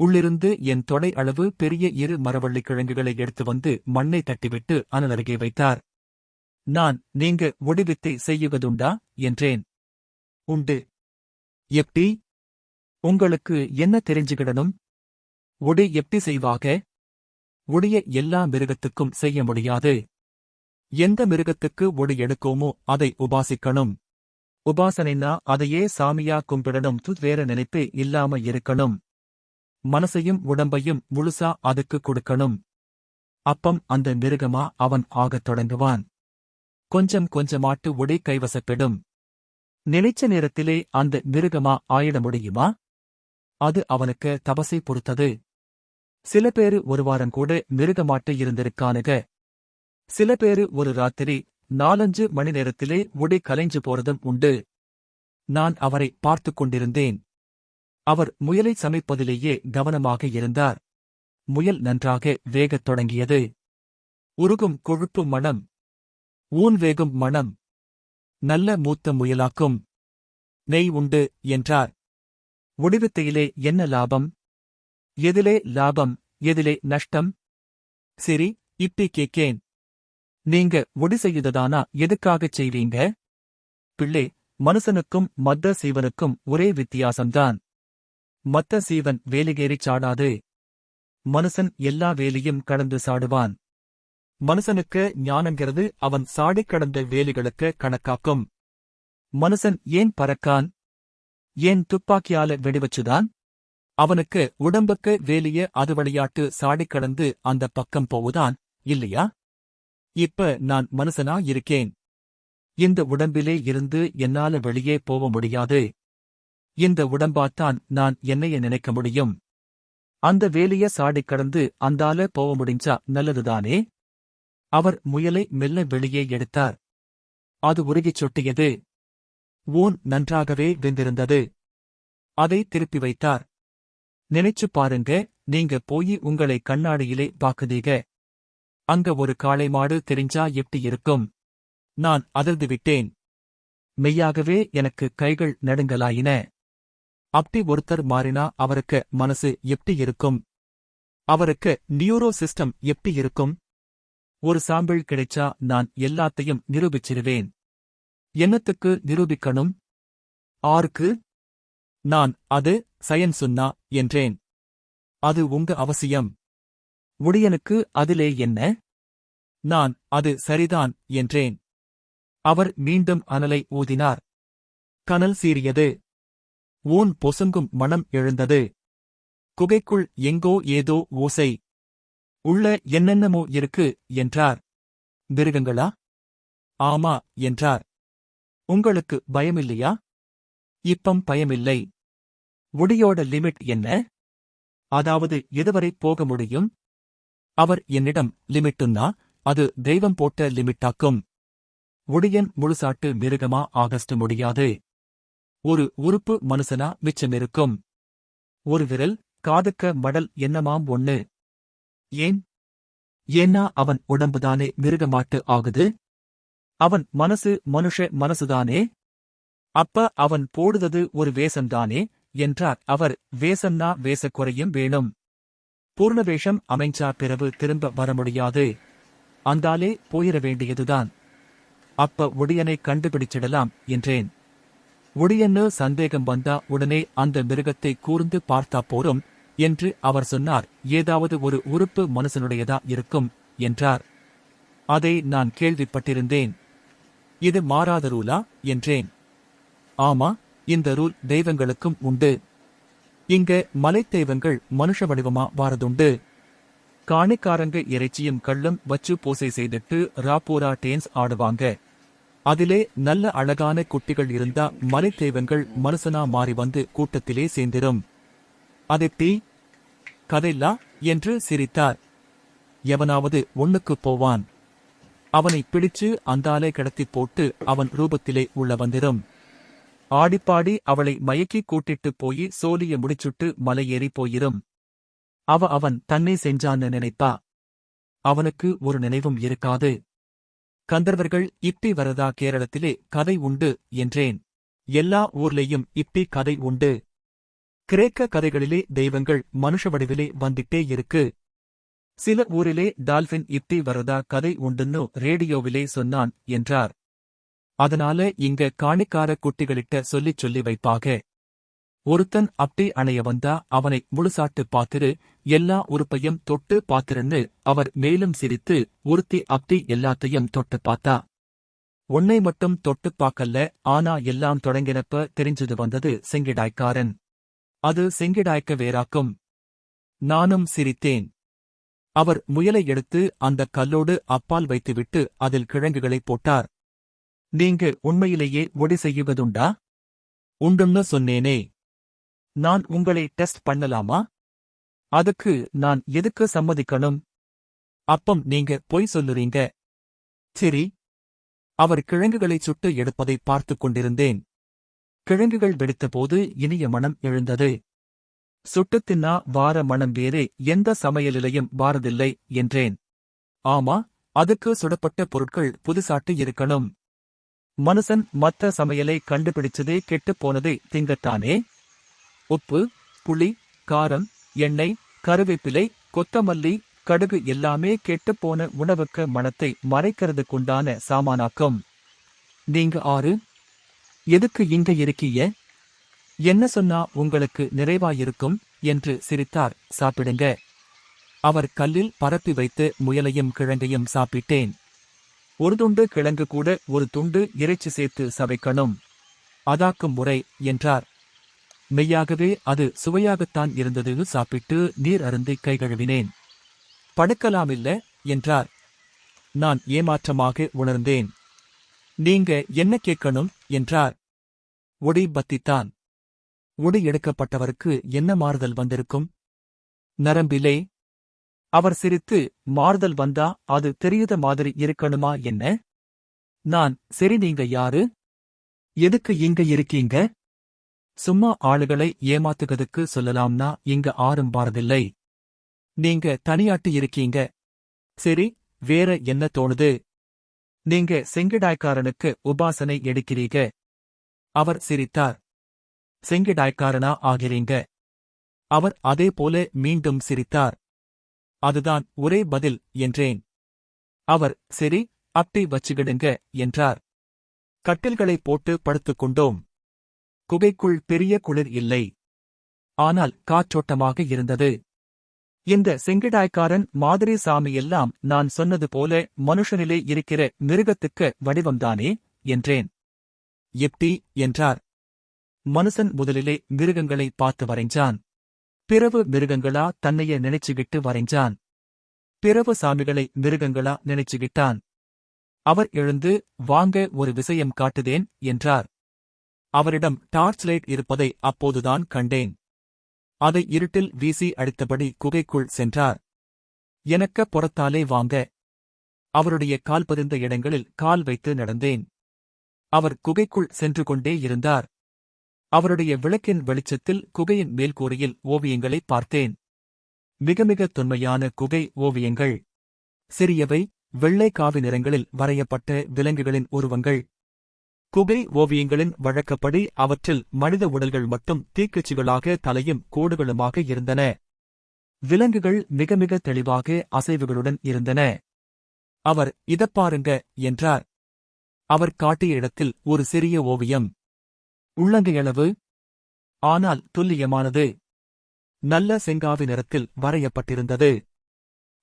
உள்ளிருந்து என் தொடை அளவு பெரிய 2 மரவள்ளிக் கிழங்குகளை எடுத்து வந்து மண்ணை தட்டிவிட்டு அனலருகே வைத்தார். நீங்க ஒடிவித்தை செய்யுவதுண்டா என்றேன். உண்டு. எப்டி? உங்களுக்கு என்ன தெரிஞ்சுகிடணும்? ஒடி எப்டி செய்வாக? ஒடிய எல்லா மிருகத்துக்கும் செய்ய முடியாது. எந்த மிருகத்துக்கு ஒடி எடுக்கோமோ அதை உபாசிக்கணும். உபாசனைனா அதையே சாமியா கும்பிடணும். வேற நினைப்பே இல்லாம இருக்கணும். மனசையும் உடம்பையும் முழுசா அதுக்கு கொடுக்கணும். அப்பம் அந்த மிருகமா அவன் ஆகத் தொடங்குவான். கொஞ்சம் கொஞ்சமாட்டு ஒடி கைவசப்படும். நினைச்ச நேரத்திலே அந்த மிருகமா ஆயிட முடியுமா? அது அவனுக்கு தபசை பொறுத்தது. சில பேரு ஒரு வாரம் கூட மிருகமாட்டு இருந்திருக்கானுக. சில பேரு ஒரு ராத்திரி 4-5 மணி நேரத்திலே ஒடி கலைஞ்சு போறதும் உண்டு. நான் அவரை பார்த்துக் கொண்டிருந்தேன். அவர் முயலை சமைப்பதிலேயே கவனமாக இருந்தார். முயல் நன்றாக வேகத் தொடங்கியது. உருகும் கொழுப்பு மணம். ஊன் வேகும் மணம். நல்ல மூத்த முயலாக்கும். நெய் உண்டு என்றார். ஒடிவித்தையிலே என்ன லாபம்? எதிலே லாபம், எதிலே நஷ்டம்? சரி, இப்படி கேக்கேன். நீங்க ஒடி செய்யுததானா எதுக்காகச் செய்வீங்க? பிள்ளை, மனுஷனுக்கும் மத்த சீவனுக்கும் ஒரே வித்தியாசம்தான். மத்த சீவன் வேலிகேறிச் சாடாது. மனுஷன் எல்லா வேலியும் கடந்து சாடுவான். மனுஷனுக்கு ஞானங்கிறது அவன் சாடிக் கடந்த வேலிகளுக்கு கணக்காக்கும். மனுஷன் ஏன் பறக்கான்? ஏன் துப்பாக்கியால வெடிவச்சுதான்? அவனுக்கு உடம்புக்கு வேலிய அது வழியாட்டு சாடிக் கடந்து அந்த பக்கம் போவுதான், இல்லையா? இப்ப நான் மனுஷனா இருக்கேன். இந்த உடம்பிலே இருந்து என்னால வெளியே போக முடியாது. இந்த உடம்பாத்தான் நான் என்னைய நினைக்க முடியும். அந்த வேலிய சாடிக் கடந்து அந்தால போக முடிஞ்சா நல்லதுதானே? அவர் முயலை மெல்ல வெளியே எடுத்தார். அது உருகிச் சொட்டியது. ஊன் நன்றாகவே வெந்திருந்தது. அதை திருப்பி வைத்தார். நினைச்சுப் பாருங்க, நீங்க போய் உங்களை கண்ணாடியிலே பாக்குதீக. அங்க ஒரு காளை மாடு தெரிஞ்சா எப்படி இருக்கும்? நான் அதிர்ந்து விட்டேன். மெய்யாகவே எனக்கு கைகள் நடுங்கலாயின. அப்படி ஒருத்தர் மாறினா அவருக்கு மனசு எப்படி இருக்கும்? அவருக்கு நியூரோ சிஸ்டம் எப்படி இருக்கும்? ஒரு சாம்பிள் கிடைச்சா நான் எல்லாத்தையும் நிரூபிச்சிருவேன். என்னத்துக்கு நிரூபிக்கணும்? ஆருக்கு? அது சயன்சுன்னா என்றேன். அது உங்க அவசியம். உடையனுக்கு அதிலே என்ன? அது சரிதான் என்றேன். அவர் மீண்டும் அனலை ஊதினார். கனல் சீறியது. ஊன் பொசுங்கும் மணம் எழுந்தது. குகைக்குள் எங்கோ ஏதோ ஓசை. உள்ள என்னென்னமோ இருக்கு என்றார். மிருகங்களா? ஆமா என்றார். உங்களுக்கு பயமில்லையா? இப்பம் பயமில்லை. ஒடியோட லிமிட் என்ன? அதாவது எதுவரை போக முடியும்? அவர் என்னிடம் லிமிட்டுன்னா அது தெய்வம் போட்ட லிமிட்டாக்கும். ஒடியன் முழுசாட்டு மிருகமா ஆகஸ்ட் முடியாது. ஒரு உறுப்பு மனுஷனா மிச்சமிருக்கும். ஒரு விரல், காதுக்க மடல் என்னமாம் ஒண்ணு. ஏன்? ஏன்னா அவன் உடம்புதானே மிருகமாட்டு ஆகுது. அவன் மனசு மனுஷதானே. அப்ப அவன் போடுதது ஒரு வேஷம்தானே என்றார் அவர். வேஷம்னா வேஷக்குறையும் வேணும். பூர்ண வேஷம் அமைஞ்சா பிறகு திரும்ப வர முடியாது. அந்தாலே போயிர வேண்டியதுதான். அப்ப ஒடியனை கண்டுபிடிச்சிடலாம் என்றேன். ஒடியன்னு சந்தேகம் வந்தா உடனே அந்த மிருகத்தை கூர்ந்து பார்த்தா போரும் என்று அவர் சொன்னார். ஏதாவது ஒரு உறுப்பு மனுஷனுடையதா இருக்கும் என்றார். அதை நான் கேள்விப்பட்டிருந்தேன். இது மாறாத ரூலா என்றேன். ஆமா, இந்த ரூல் தெய்வங்களுக்கும் உண்டு. இங்க மலைத் தெய்வங்கள் மனுஷ வடிவமா வாரதுண்டு. காணிக்காரங்க இறைச்சியும் கள்ளும் வச்சு பூசை செய்துட்டு ராப்பூரா டேன்ஸ் ஆடுவாங்க. அதிலே நல்ல அழகான குட்டிகள் இருந்தா மலைத் தெய்வங்கள் மனுஷனா மாறி வந்து கூட்டத்திலே சேர்ந்திரும். அதெப்படி? கதைல்லா என்று சிரித்தார். எவனாவது ஒண்ணுக்குப் போவான். அவனை பிடிச்சு அந்தாலே கடத்திப் போட்டு அவன் ரூபத்திலே உள்ள வந்திரும். ஆடிப்பாடி அவளை மயக்கி கூட்டிட்டு போய் சோலிய முடிச்சுட்டு மலையேறி போயிரும். அவன் தன்னை செஞ்சான்னு நினைப்பா. அவனுக்கு ஒரு நினைவும் இருக்காது. கந்தர்வர்கள் இப்படி வரதா கேரளத்திலே கதை உண்டு என்றேன். எல்லா ஊர்லேயும் இப்படி கதை உண்டு. கிரேக்க கதைகளிலே தெய்வங்கள் மனுஷ வடிவிலே வந்துட்டே இருக்கு. சில ஊரிலே டால்பின் இப்படி வரதா கதை உண்டுன்னு ரேடியோவிலே சொன்னான் என்றார். அதனால இங்க காணிக்கார குட்டிகளிட்ட சொல்லிச் சொல்லி வைப்பாக. ஒருத்தன் அப்படி அணைய வந்தா அவனை முழுசாட்டு பாத்திரு, எல்லா உறுப்பையும் தொட்டு பாத்திருன்னு அவர் மேலும் சிரித்து, ஒருத்தி அப்படி எல்லாத்தையும் தொட்டு பார்த்தா. உன்னை மட்டும் தொட்டு பார்க்கல, ஆனா எல்லாம் தொடங்கினப்ப தெரிஞ்சது வந்தது செங்கிடாய்க்காரன். அது செங்கிடாய்க்க வேறாக்கும். நானும் சிரித்தேன். அவர் முயலை எடுத்து அந்த கல்லோடு அப்பால் வைத்துவிட்டு அதில் கிழங்குகளை போட்டார். நீங்க உண்மையிலேயே ஒடி செய்யுவதுண்டா? உண்டுன்னு சொன்னேனே. நான் உங்களை டெஸ்ட் பண்ணலாமா? அதுக்கு நான் எதுக்கு சம்மதிக்கணும்? அப்பம் நீங்க பொய் சொல்லுறீங்க. சரி. அவர் கிழங்குகளைச் சுட்டு எடுப்பதை பார்த்துக் கொண்டிருந்தேன். கிழங்குகள் வெடித்தபோது இனிய மனம் எழுந்தது. சுட்டுத் தின்னா வார மனம் வேறே எந்த சமையலிலையும் வாரதில்லை என்றேன். ஆமா, அதுக்கு சுடப்பட்ட பொருட்கள் புதுசாட்டு இருக்கணும். மனுஷன் மத்த சமையலை கண்டுபிடிச்சதே கெட்டுப் போனதை திங்கத்தானே. உப்பு, புளி, காரம், எண்ணெய், கருவேப்பிலை, கொத்தமல்லி, கடுகு எல்லாமே கெட்டுப்போன உணவுக்கு மணத்தை மறைக்கிறதுக்குண்டான சாமானாக்கும். நீங்க ஆறு எதுக்கு இங்க இருக்கீய? என்ன சொன்னா உங்களுக்கு நிறைவாயிருக்கும் என்று சிரித்தார். சாப்பிடுங்க. அவர் கல்லில் பரப்பி வைத்து முயலையும் கிழங்கையும் சாப்பிட்டேன். ஒரு துண்டு கிழங்கு கூட ஒரு துண்டு இறைச்சி சேர்த்து சவைக்கணும். அதாக்கும் முறை என்றார். மெய்யாகவே அது சுவையாகத்தான் இருந்தது. சாப்பிட்டு நீர் அருந்தி கை கழுவினேன். படுக்கலாமில்ல என்றார். நான் ஏமாற்றமாக உணர்ந்தேன். நீங்க என்ன கேட்கணும் என்றார். ஒடி பத்தித்தான். ஒடி எடுக்கப்பட்டவருக்கு என்ன மாறுதல் வந்திருக்கும்? நரம்பிலே. அவர் சிரித்து, மாறுதல் வந்தா அது தெரியுத மாதிரி இருக்கணுமா என்ன? நான், சரி நீங்க யாரு? எதுக்கு இங்க இருக்கீங்க? சும்மா ஆளுகளை ஏமாத்துகிறதுக்கு சொல்லலாம்னா இங்க ஆரும் பாரதில்லை. நீங்க தனியாட்டு இருக்கீங்க. சரி, வேற என்ன தோணுது? நீங்க செங்கிடாய்க்காரனுக்கு உபாசனை எடுக்கிறீங்க. அவர் சிரித்தார். செங்கிடாய்க்காரனா ஆகிறீங்க? அவர் அதே போல மீண்டும் சிரித்தார். அதுதான் ஒரே பதில் என்றேன். அவர், சரி, அப்படி வச்சுக்கிடுங்க என்றார். கட்டில்களை போட்டு படுத்துக்கொண்டோம். குகைக்குள் பெரிய குளிர் இல்லை. ஆனால் காற்றோட்டமாக இருந்தது. இந்த செங்கிடாய்க்காரன் மாதிரி சாமியெல்லாம் நான் சொன்னது போல மனுஷனிலே இருக்கிற மிருகத்துக்கு வடிவம்தானே என்றேன். எப்டி என்றார். மனுஷன் முதலிலே மிருகங்களை பார்த்து வரைஞ்சான். பிறவு மிருகங்களா தன்னைய நினைச்சுகிட்டு வரைஞ்சான். பிறவு சாமிகளை மிருகங்களா நினைச்சுகிட்டான். அவர் எழுந்து, வாங்க ஒரு விஷயம் காட்டுதேன் என்றார். அவரிடம் டார்ச் லைட் இருப்பதை அப்போதுதான் கண்டேன். அதை இருட்டில் வீசி அடித்தபடி குகைக்குள் சென்றார். எனக்க புறத்தாலே வாங்க. அவருடைய கால் பதிந்த இடங்களில் கால் வைத்து நடந்தேன். அவர் குகைக்குள் சென்று கொண்டே இருந்தார். அவருடைய விளக்கின் வெளிச்சத்தில் குகையின் மேல்கூரையில் ஓவியங்களை பார்த்தேன். மிக மிக தொன்மையான குகை ஓவியங்கள். சிறியவை, வெள்ளை காவி நிறங்களில் வரையப்பட்ட விலங்குகளின் உருவங்கள். குகை ஓவியங்களின் வழக்கப்படி அவற்றில் மனித உடல்கள் மட்டும் தீக்குச்சிகளாக தலையும் கோடுகளுமாக இருந்தன. விலங்குகள் மிக மிக தெளிவாக அசைவுகளுடன் இருந்தன. அவர், இதப்பாருங்க என்றார். அவர் காட்டிய இடத்தில் ஒரு சிறிய ஓவியம். உள்ளங்கையளவு. ஆனால் துல்லியமானது. நல்ல செங்காவி நிறத்தில் வரையப்பட்டிருந்தது.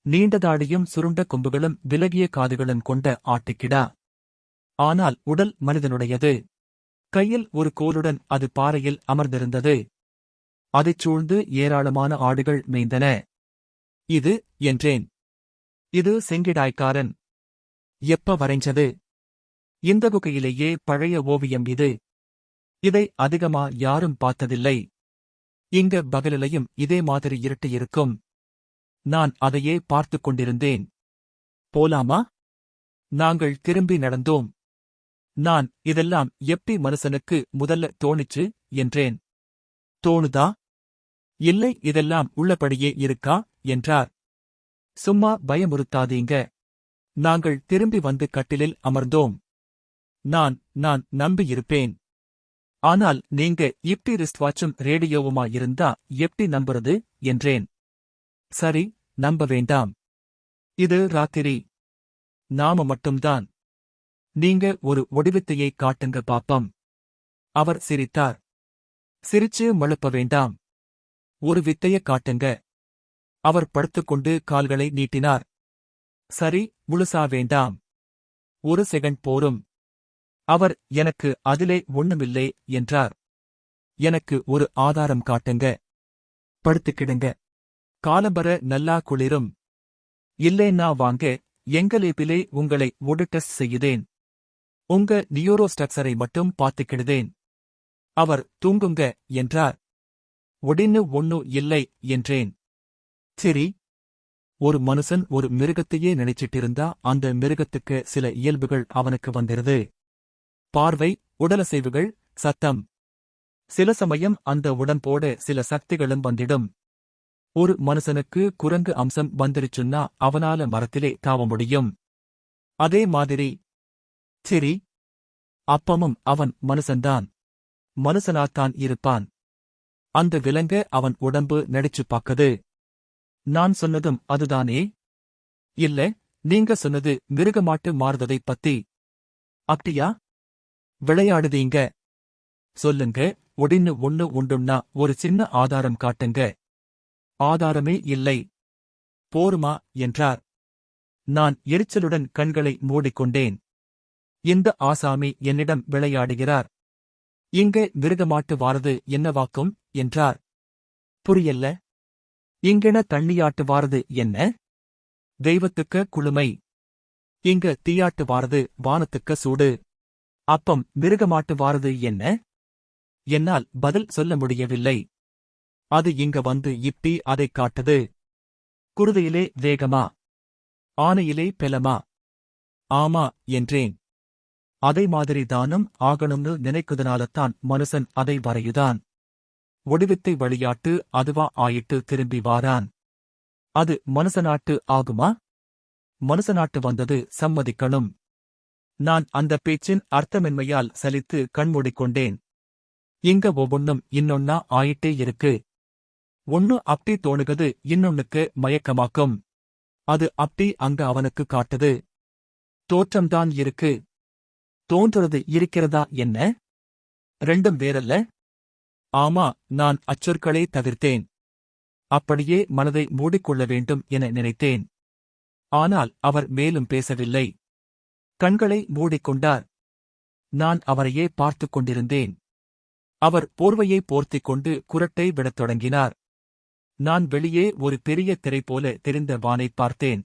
நீண்ட தாடியும் சுருண்ட கொம்புகளும் விலகிய காதுகளும் கொண்ட ஆட்டுக்கிடா. ஆனால் உடல் மனிதனுடையது. கையில் ஒரு கோலுடன் அது பாறையில் அமர்ந்திருந்தது. அதைச் சூழ்ந்து ஏராளமான ஆடுகள் மேய்ந்தன. இது என்றேன். இது செங்கிடாய்க்காரன். எப்ப வரைஞ்சது? இந்த குகையிலேயே பழைய ஓவியம் இது. இதை அதிகமா யாரும் பார்த்ததில்லை. இங்க பகலிலையும் இதே மாதிரி இருட்டு இருக்கும். நான் அதையே பார்த்துக் கொண்டிருந்தேன். போலாமா? நாங்கள் திரும்பி நடந்தோம். நான், இதெல்லாம் எப்படி மனுஷனுக்கு முதல்ல தோணிச்சு என்றேன். தோணுதா? இல்லை, இதெல்லாம் உள்ளபடியே இருக்கா என்றார். சும்மா பயமுறுத்தாதீங்க. நாங்கள் திரும்பி வந்து கட்டிலில் அமர்ந்தோம். நான் நம்பியிருப்பேன். ஆனால் நீங்க இப்படி ரிஸ்ட் வாட்சும் ரேடியோவுமா இருந்தா எப்படி நம்புறது என்றேன். சரி, நம்ப வேண்டாம். இது ராத்திரி. நாம மட்டும்தான். நீங்க ஒரு ஒடிவித்தையை காட்டுங்க பாப்பம். அவர் சிரித்தார். சிரிச்சு மழுப்ப வேண்டாம். ஒரு வித்தைய காட்டுங்க. அவர் படுத்துக்கொண்டு கால்களை நீட்டினார். சரி, முழுசா வேண்டாம். ஒரு செகண்ட் போரும். அவர் எனக்கு அதிலே ஒண்ணுமில்லை என்றார். எனக்கு ஒரு ஆதாரம் காட்டுங்க. படுத்துக்கிடுங்க. காலம்பர நல்லா குளிரும். இல்லேன்னா வாங்க, எங்க லேபிலே உங்களை ஒரு டெஸ்ட் செய்யுதேன். உங்க நியூரோ ஸ்ட்ரக்சரை மட்டும் பார்த்துக்கிடுதேன். அவர் தூங்குங்க என்றார். ஒடின்னு ஒண்ணு இல்லை என்றேன். சரி. ஒரு மனுஷன் ஒரு மிருகத்தையே நினைச்சிட்டிருந்தா அந்த மிருகத்துக்கு சில இயல்புகள் அவனுக்கு வந்துருது. பார்வை, உடலசைவுகள், சத்தம். சில சமயம் அந்த உடம்போட சில சக்திகளும் வந்திடும். ஒரு மனுஷனுக்கு குரங்கு அம்சம் வந்துருச்சுன்னா அவனால மரத்திலே தாவ முடியும். அதே மாதிரி. சரி. அப்பமும் அவன் மனுஷன்தான். மனுஷனாத்தான் இருப்பான். அந்த விலங்க அவன் உடம்பு நடிச்சு பாக்குது. நான் சொன்னதும் அதுதானே? இல்ல, நீங்க சொன்னது மிருகமாட்டு மாறுததை பத்தி. அப்படியா? விளையாடுதீங்க. சொல்லுங்க, ஒடின்னு ஒண்ணு உண்டுன்னா ஒரு சின்ன ஆதாரம் காட்டுங்க. ஆதாரமே இல்லை. போருமா என்றார். நான் எரிச்சலுடன் கண்களை மூடிக்கொண்டேன். இந்த ஆசாமி என்னிடம் விளையாடுகிறார். இங்க மிருகமாட்டு வாரது என்னவாக்கும் என்றார். புரியல்ல. இங்கென தண்ணியாட்டு வாரது என்ன? தெய்வத்துக்க குளுமை. இங்க தீயாட்டு வாரது வானத்துக்க சூடு. அப்பம் மிருகமாட்டு வாரது என்ன? என்னால் பதில் சொல்ல முடியவில்லை. அது இங்க வந்து இப்படி அதைக் காட்டுது. குருதையிலே வேகமா? ஆனையிலே பெலமா? ஆமா என்றேன். அதை மாதிரி தானும் ஆகணும்னு நினைக்குதனாலத்தான் மனுஷன் அதை வரையுதான். ஒடிவித்தை வழியாட்டு அதுவா ஆயிட்டு திரும்பி வாரான். அது மனுஷனாட்டு ஆகுமா? மனுஷனாட்டு வந்தது சம்மதிக்கணும். நான் அந்த பேச்சின் அர்த்தமின்மையால் சலித்து கண்மூடிக்கொண்டேன். இங்க ஒவ்வொன்னும் இன்னொன்னா ஆயிட்டே இருக்கு. ஒண்ணு அப்படி தோணுகிறது, இன்னொன்னுக்கு மயக்கமாக்கும். அது அப்படி அங்க அவனுக்கு காட்டுது. தோற்றம்தான் இருக்கு. தோன்றுறது இருக்கிறதா என்ன? ரெண்டும் வேறல்ல. ஆமா, நான் அச்சொற்களை தவிர்த்தேன். அப்படியே மனதை மூடிக்கொள்ள வேண்டும் என நினைத்தேன். ஆனால் அவர் மேலும் பேசவில்லை. கண்களை மூடிக்கொண்டார். நான் அவரையே பார்த்துக் கொண்டிருந்தேன். அவர் போர்வையை போர்த்திக் கொண்டு குரட்டை விடத் தொடங்கினார். நான் வெளியே ஒரு பெரிய திரை போல தெரிந்த வானைப் பார்த்தேன்.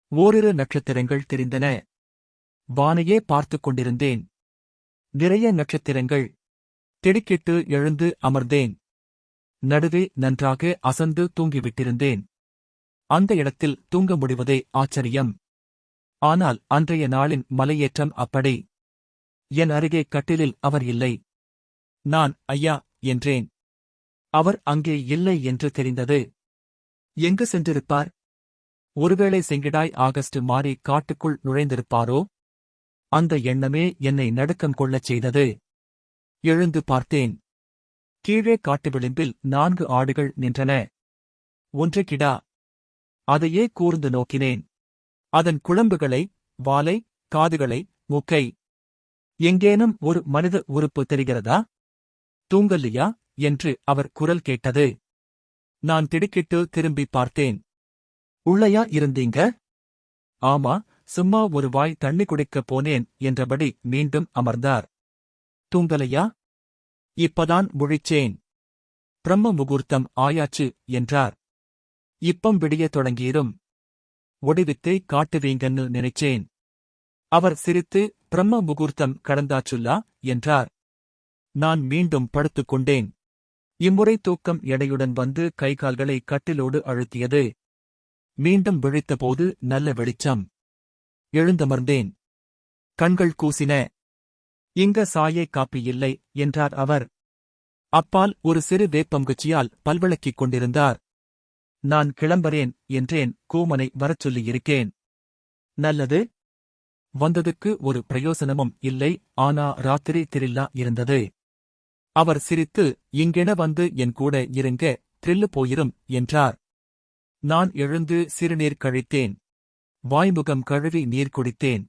ஓரிரு நட்சத்திரங்கள் தெரிந்தன. வானையே பார்த்துக் கொண்டிருந்தேன். நிறைய நட்சத்திரங்கள். திடுக்கிட்டு எழுந்து அமர்ந்தேன். நடுவே நன்றாக அசந்து தூங்கிவிட்டிருந்தேன். அந்த இடத்தில் தூங்க முடிவதே ஆச்சரியம். ஆனால் அன்றைய நாளின் மலையேற்றம் அப்படி. என் அருகே கட்டிலில் அவர் இல்லை. நான் ஐயா என்றேன். அவர் அங்கே இல்லை என்று தெரிந்தது. எங்கு சென்றிருப்பார்? ஒருவேளை செங்கிடாய் ஆகஸ்ட் மாறி காட்டுக்குள் நுழைந்திருப்பாரோ? அந்த எண்ணமே என்னை நடுக்கம் கொள்ளச் செய்தது. எழுந்து பார்த்தேன். கீழே காட்டு விளிம்பில் 4 ஆடுகள் நின்றன. ஒன்று கிடா. அதையே கூர்ந்து நோக்கினேன். அதன் குளம்புகளை, வாலை, காதுகளை, மூக்கை. எங்கேனும் ஒரு மனித உறுப்பு தெரிகிறதா? தூங்கல்லையா என்று அவர் குரல் கேட்டது. நான் திடுக்கிட்டு திரும்பி பார்த்தேன். உள்ளயா இருந்தீங்க? ஆமா, சும்மா ஒரு வாய் தண்ணி குடிக்கப் போனேன் என்றபடி மீண்டும் அமர்ந்தார். தூங்கலையா? இப்பதான் முழிச்சேன். பிரம்ம முகூர்த்தம் ஆயாச்சு என்றார். இப்பம் விடியத் தொடங்கிரும். ஒடிவித்தை காட்டுவீங்கன்னு நினைச்சேன். அவர் சிரித்து, பிரம்ம முகூர்த்தம் கடந்தாச்சுல்லா என்றார். நான் மீண்டும் படுத்துக்கொண்டேன். இம்முறை தூக்கம் எடையுடன் வந்து கைகால்களை கட்டிலோடு அழுத்தியது. மீண்டும் விழித்தபோது நல்ல வெளிச்சம். எழுந்தமர்ந்தேன். கண்கள் கூசின. இங்க சாயை காப்பி இல்லை என்றார் அவர். அப்பால் ஒரு சிறு வேப்பங்குச்சியால் பல்விளக்கிக் கொண்டிருந்தார். நான் கிளம்புறேன் என்றேன். கூமனை வரச் சொல்லியிருக்கேன். நல்லது. வந்ததுக்கு ஒரு பிரயோசனமும் இல்லை. ஆனா ராத்திரி திரில்லா இருந்தது. அவர் சிரித்து, இங்கென வந்து என் கூட இருங்க, த்ரில்லு போயிரும் என்றார். நான் எழுந்து சிறுநீர் கழித்தேன். வாய்முகம் கழுவி நீர் குடித்தேன்.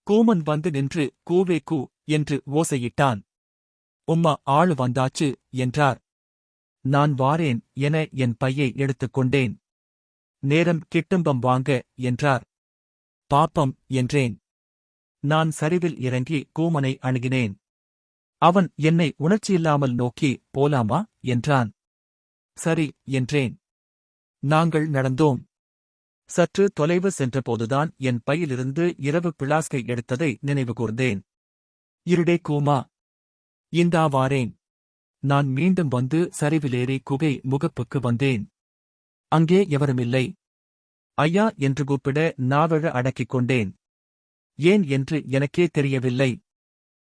கூமன் வந்து நின்று கூவே கூ என்று ஓசையிட்டான். உம்மா ஆளு வந்தாச்சு என்றார். நான் வாரேன் என என் பையை எடுத்துக்கொண்டேன். நேரம் கிட்டும்பம் வாங்க என்றார். பாப்பம் என்றேன். நான் சரிவில் இறங்கி கூமனை அணுகினேன். அவன் என்னை உணர்ச்சியில்லாமல் நோக்கி போலாமா என்றான். சரி என்றேன். நாங்கள் நடந்தோம். சற்று தொலைவு சென்றபோதுதான் என் பையிலிருந்து இரவு பிளாஸ்கை எடுத்ததை நினைவுகூர்ந்தேன். இருடே கூமா. இந்தா வாரேன். நான் மீண்டும் வந்து சரிவிலேறி குகை முகப்புக்கு வந்தேன். அங்கே எவருமில்லை. ஐயா என்று கூப்பிட நாவழ அடக்கிக் கொண்டேன். ஏன் என்று எனக்கே தெரியவில்லை.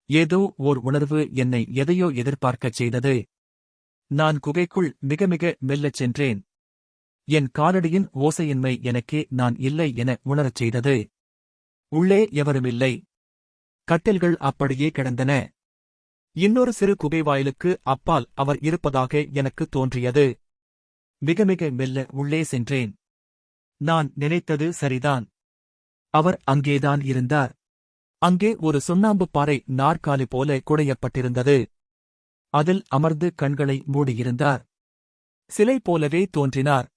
ஏதோ ஓர் உணர்வு என்னை எதையோ எதிர்பார்க்கச் செய்தது. நான் குகைக்குள் மிக மிக மெல்லச் சென்றேன். என் காலடியின் ஓசையின்மை எனக்கே நான் இல்லை என உணரச் செய்தது. உள்ளே எவருமில்லை. கட்டில்கள் அப்படியே கிடந்தன. இன்னொரு சிறு குகை வாயிலுக்கு அப்பால் அவர் இருப்பதாக எனக்கு தோன்றியது. மிக மிக மெல்ல உள்ளே சென்றேன். நான் நினைத்தது சரிதான். அவர் அங்கேதான் இருந்தார். அங்கே ஒரு சுண்ணாம்பு பாறை நாற்காலி போல குடையப்பட்டிருந்தது. அதில் அமர்ந்து கண்களை மூடியிருந்தார். சிலை போலவே தோன்றினார்.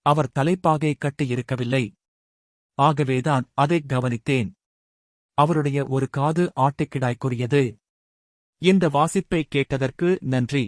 அவர் தலைப்பாகை கட்டியிருக்கவில்லை. ஆகவேதான் அதை கவனித்தேன். அவருடைய ஒரு காது ஆட்டுக்கிடாய் கூறியது. இந்த வாசிப்பை கேட்டதற்கு நன்றி.